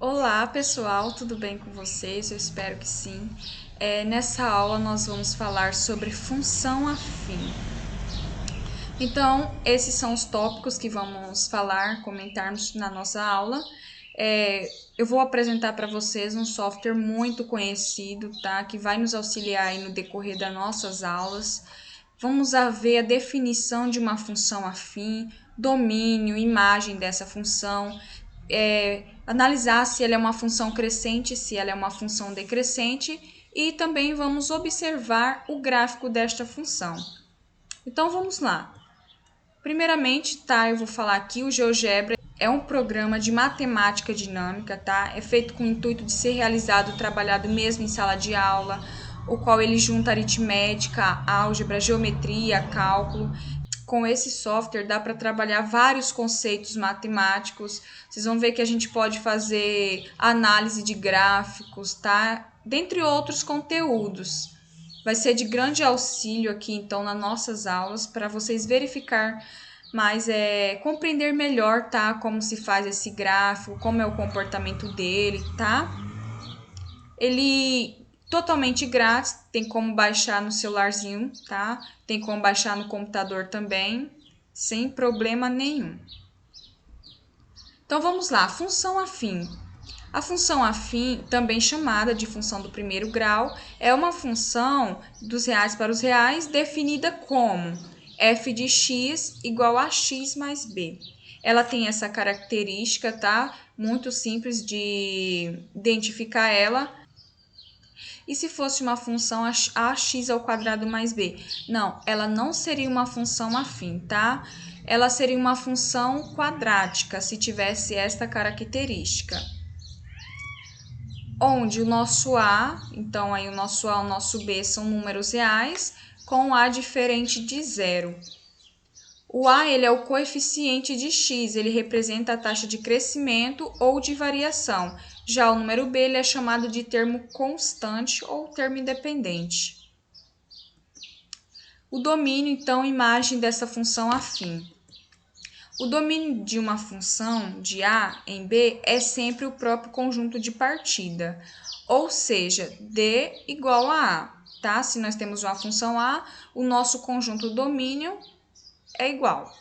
Olá pessoal, tudo bem com vocês? Eu espero que sim. Nessa aula nós vamos falar sobre função afim. Então, esses são os tópicos que vamos falar, comentarmos na nossa aula. Eu vou apresentar para vocês um software muito conhecido, tá? Que vai nos auxiliar aí no decorrer das nossas aulas. Vamos ver a definição de uma função afim, domínio, imagem dessa função, analisar se ela é uma função crescente, se ela é uma função decrescente e também vamos observar o gráfico desta função. Então vamos lá. Primeiramente, tá, eu vou falar aqui, o GeoGebra é um programa de matemática dinâmica, tá? É feito com o intuito de ser realizado, trabalhado mesmo em sala de aula, o qual ele junta aritmética, álgebra, geometria, cálculo. Com esse software dá para trabalhar vários conceitos matemáticos. Vocês vão ver que a gente pode fazer análise de gráficos, tá? Dentre outros conteúdos. Vai ser de grande auxílio aqui, então, nas nossas aulas, para vocês verificar mais, compreender melhor, tá? Como se faz esse gráfico, como é o comportamento dele, tá? Ele totalmente grátis, tem como baixar no celularzinho, tá? Tem como baixar no computador também, sem problema nenhum. Então vamos lá, função afim. A função afim, também chamada de função do primeiro grau, é uma função dos reais para os reais definida como f de x igual a x mais b. Ela tem essa característica, tá? Muito simples de identificar ela. E se fosse uma função ax ao quadrado mais b? Não, ela não seria uma função afim, tá? Ela seria uma função quadrática, se tivesse esta característica. Onde o nosso A, então aí o nosso A e o nosso B são números reais, com A diferente de zero. O A ele é o coeficiente de x, ele representa a taxa de crescimento ou de variação. Já o número B ele é chamado de termo constante ou termo independente. O domínio, então, imagem dessa função afim. O domínio de uma função de A em B é sempre o próprio conjunto de partida, ou seja, D igual a A, tá? Se nós temos uma função A, o nosso conjunto domínio é igual.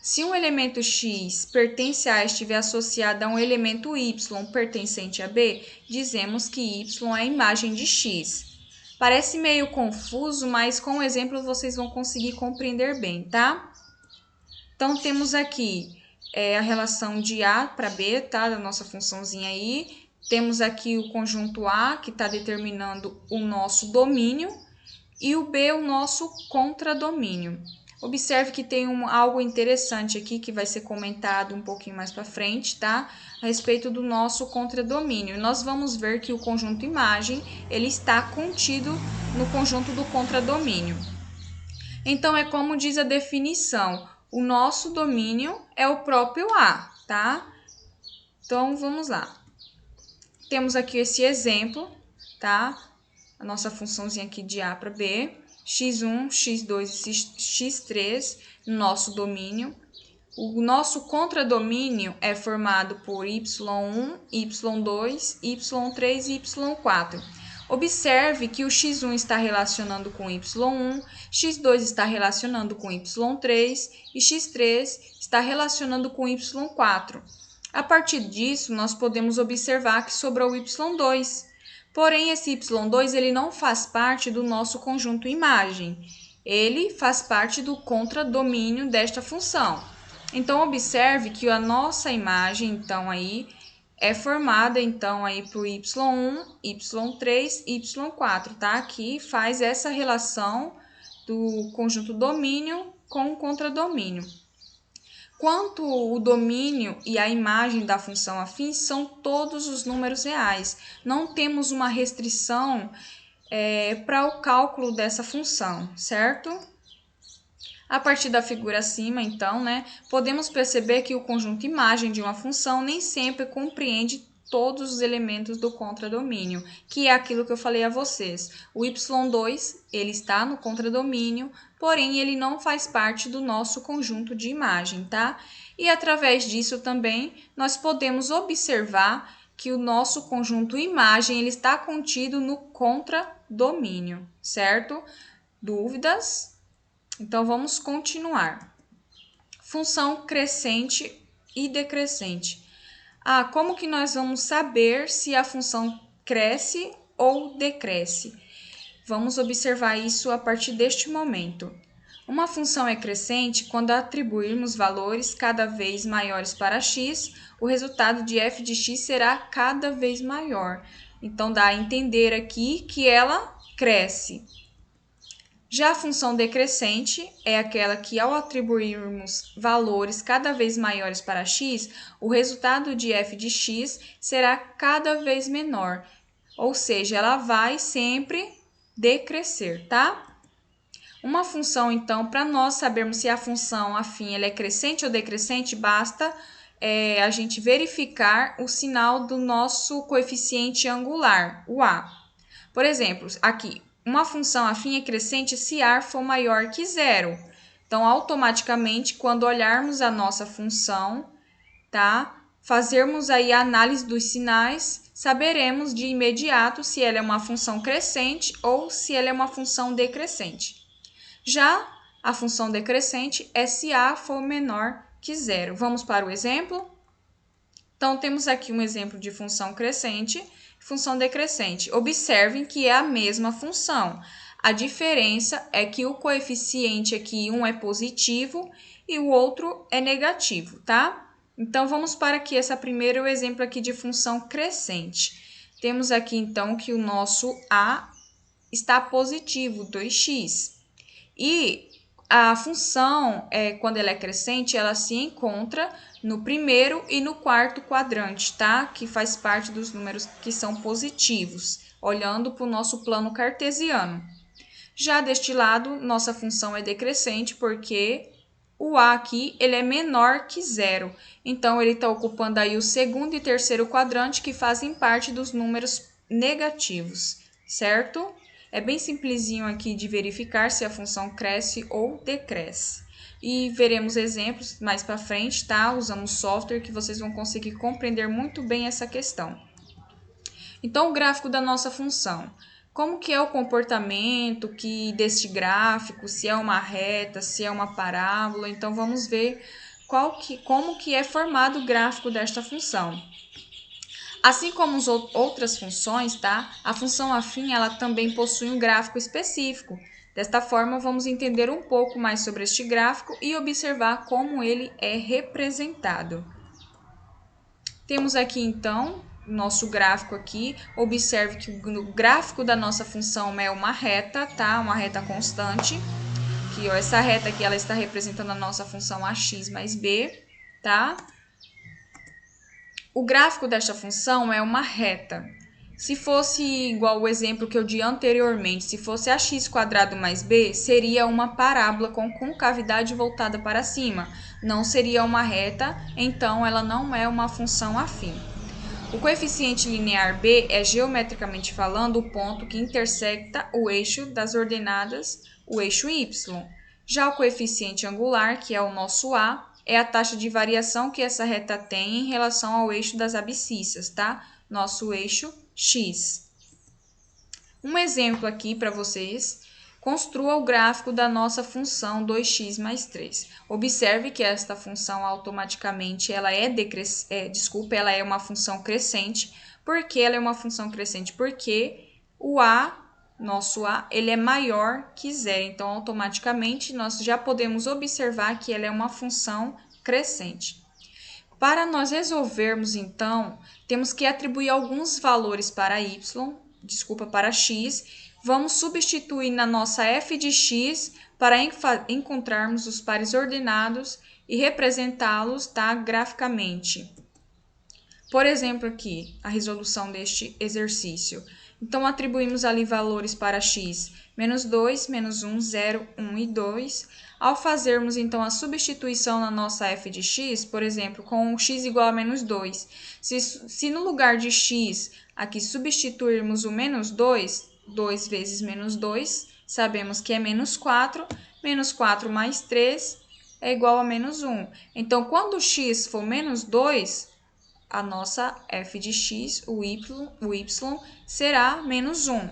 Se um elemento x pertence a A estiver associado a um elemento y pertencente a B, dizemos que y é a imagem de x. Parece meio confuso, mas com o exemplo vocês vão conseguir compreender bem, tá? Então, temos aqui a relação de A para B, tá? Da nossa funçãozinha aí. Temos aqui o conjunto A, que está determinando o nosso domínio, e o B, o nosso contradomínio. Observe que tem algo interessante aqui que vai ser comentado um pouquinho mais para frente, tá? A respeito do nosso contradomínio. Nós vamos ver que o conjunto imagem, ele está contido no conjunto do contradomínio. Então, é como diz a definição, o nosso domínio é o próprio A, tá? Então, vamos lá. Temos aqui esse exemplo, tá? A nossa funçãozinha aqui de A para B, x1, x2 e x3, nosso domínio. O nosso contradomínio é formado por y1, y2, y3 e y4. Observe que o x1 está relacionando com y1, x2 está relacionando com y3 e x3 está relacionando com y4. A partir disso, nós podemos observar que sobrou o y2. Porém, esse y2 ele não faz parte do nosso conjunto imagem. Ele faz parte do contradomínio desta função. Então, observe que a nossa imagem, então, aí, é formada, então, aí por y1, y3, y4, tá? Aqui faz essa relação do conjunto domínio com o contradomínio. Quanto o domínio e a imagem da função afim são todos os números reais. Não temos uma restrição para o cálculo dessa função, certo? A partir da figura acima, então, podemos perceber que o conjunto imagem de uma função nem sempre compreende todos os elementos do contradomínio, que é aquilo que eu falei a vocês. O y2, ele está no contradomínio, porém ele não faz parte do nosso conjunto de imagem, tá? E através disso também nós podemos observar que o nosso conjunto imagem ele está contido no contradomínio, certo? Dúvidas? Então, vamos continuar. Função crescente e decrescente. Como que nós vamos saber se a função cresce ou decresce? Vamos observar isso a partir deste momento. Uma função é crescente quando atribuirmos valores cada vez maiores para x, o resultado de f de x será cada vez maior. Então, dá a entender aqui que ela cresce. Já a função decrescente é aquela que, ao atribuirmos valores cada vez maiores para x, o resultado de f de x será cada vez menor. Ou seja, ela vai sempre decrescer, tá? Uma função, então, para nós sabermos se a função afim ela é crescente ou decrescente, basta a gente verificar o sinal do nosso coeficiente angular, o a. Por exemplo, aqui, uma função afim é crescente se a for maior que zero. Então, automaticamente, quando olharmos a nossa função, tá? Fazermos aí a análise dos sinais, saberemos de imediato se ela é uma função crescente ou se ela é uma função decrescente. Já a função decrescente é se a for menor que zero. Vamos para o exemplo? Então, temos aqui um exemplo de função crescente e função decrescente. Observem que é a mesma função. A diferença é que o coeficiente aqui, um é positivo e o outro é negativo, tá? Então, vamos para aqui esse primeiro exemplo aqui de função crescente. Temos aqui, então, que o nosso a está positivo, 2x. E a função, quando ela é crescente, ela se encontra no primeiro e no quarto quadrante, tá? Que faz parte dos números que são positivos, olhando para o nosso plano cartesiano. Já deste lado, nossa função é decrescente, porque o a aqui ele é menor que zero. Então, ele está ocupando aí o segundo e terceiro quadrante, que fazem parte dos números negativos, certo? É bem simplesinho aqui de verificar se a função cresce ou decresce. E veremos exemplos mais para frente, tá? Usando software que vocês vão conseguir compreender muito bem essa questão. Então, o gráfico da nossa função. Como que é o comportamento deste gráfico, se é uma reta, se é uma parábola. Então, vamos ver como que é formado o gráfico desta função. Assim como as outras funções, tá? A função afim ela também possui um gráfico específico. Desta forma, vamos entender um pouco mais sobre este gráfico e observar como ele é representado. Temos aqui, então, nosso gráfico aqui. Observe que o gráfico da nossa função é uma reta, tá? Uma reta constante. Aqui, ó, essa reta aqui ela está representando a nossa função ax mais b, tá? O gráfico desta função é uma reta. Se fosse igual o exemplo que eu dei anteriormente, se fosse ax² mais b, seria uma parábola com concavidade voltada para cima. Não seria uma reta, então ela não é uma função afim. O coeficiente linear b é, geometricamente falando, o ponto que intersecta o eixo das ordenadas, o eixo y. Já o coeficiente angular, que é o nosso a, é a taxa de variação que essa reta tem em relação ao eixo das abscissas, tá? Nosso eixo x. Um exemplo aqui para vocês. Construa o gráfico da nossa função 2x mais 3. Observe que esta função automaticamente ela ela é uma função crescente. Por que ela é uma função crescente? Porque o a, nosso a, ele é maior que zero. Então, automaticamente, nós já podemos observar que ela é uma função crescente. Para nós resolvermos, então, temos que atribuir alguns valores para para x. Vamos substituir na nossa f de x para encontrarmos os pares ordenados e representá-los, tá, graficamente. Por exemplo, aqui, a resolução deste exercício. Então, atribuímos ali valores para x, menos 2, menos 1, 0, 1 e 2. Ao fazermos, então, a substituição na nossa f de x, por exemplo, com x igual a menos 2, se no lugar de x, aqui substituirmos o menos 2, 2 vezes menos 2, sabemos que é menos 4 mais 3 é igual a menos 1. Então, quando x for menos 2, a nossa f de x, o y será menos 1.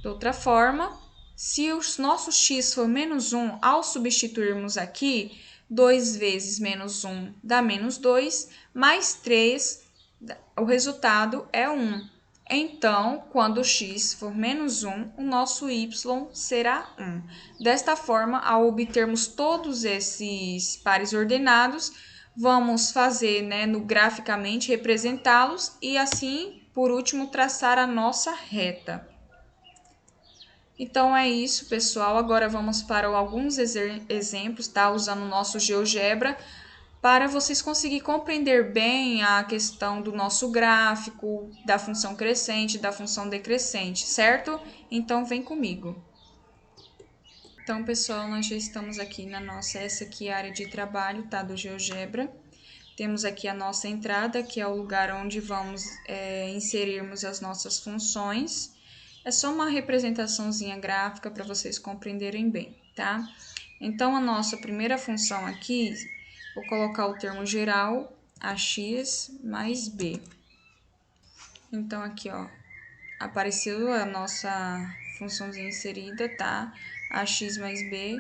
De outra forma, se o nosso x for menos 1, ao substituirmos aqui, 2 vezes menos 1 dá menos 2, mais 3, o resultado é 1. Então, quando o x for menos 1, o nosso y será 1. Desta forma, ao obtermos todos esses pares ordenados, vamos fazer, graficamente, representá-los e assim, por último, traçar a nossa reta. Então, é isso, pessoal. Agora vamos para alguns exemplos, tá? Usando o nosso GeoGebra, para vocês conseguirem compreender bem a questão do nosso gráfico, da função crescente, da função decrescente, certo? Então, vem comigo. Então, pessoal, nós já estamos aqui essa aqui é a área de trabalho, tá? Do GeoGebra. Temos aqui a nossa entrada, que é o lugar onde vamos inserirmos as nossas funções. É só uma representaçãozinha gráfica para vocês compreenderem bem, tá? Então, a nossa primeira função aqui, vou colocar o termo geral, ax mais b. Então, aqui, ó, apareceu a nossa funçãozinha inserida, tá? Ax mais b,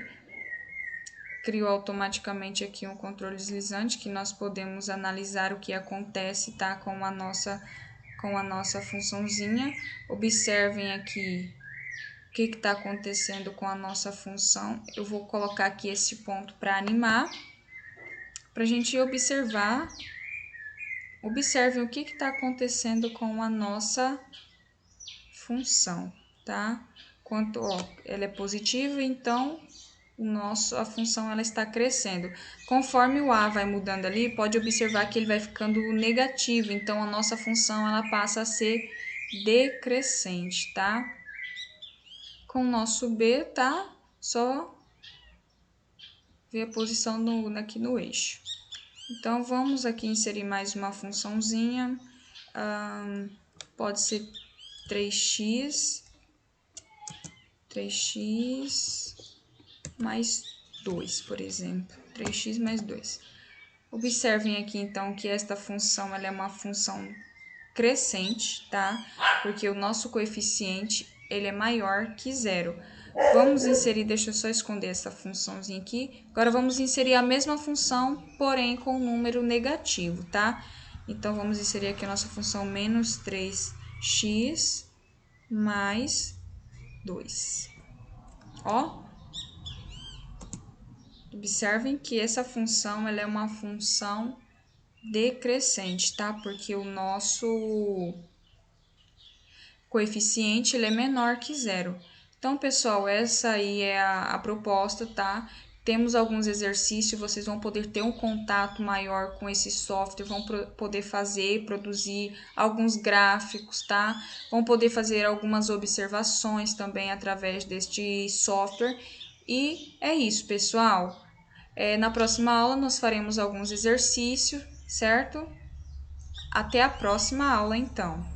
criou automaticamente aqui um controle deslizante, que nós podemos analisar o que acontece, tá? Com a nossa funçãozinha. Observem aqui o que está acontecendo com a nossa função. Eu vou colocar aqui esse ponto para animar, para a gente observar. Observem o que está acontecendo com a nossa função, tá? Ela é positiva, então a função ela está crescendo. Conforme o a vai mudando ali, pode observar que ele vai ficando negativo, então a nossa função ela passa a ser decrescente, tá? Com o nosso b, tá? Só ver a posição aqui no eixo. Então, vamos aqui inserir mais uma funçãozinha. Pode ser 3x mais 2, por exemplo. 3x mais 2. Observem aqui, então, que esta função ela é uma função crescente, tá? Porque o nosso coeficiente ele é maior que 0. Vamos inserir, deixa eu só esconder essa funçãozinha aqui. Agora, vamos inserir a mesma função, porém com um número negativo, tá? Então, vamos inserir aqui a nossa função menos 3x mais 2. Ó, observem que essa função ela é uma função decrescente, tá? Porque o nosso coeficiente ele é menor que 0. Então, pessoal, essa aí é a proposta, tá? Temos alguns exercícios, vocês vão poder ter um contato maior com esse software, vão poder fazer, produzir alguns gráficos, tá? Vão poder fazer algumas observações também através deste software. E é isso, pessoal. Na próxima aula nós faremos alguns exercícios, certo? Até a próxima aula, então.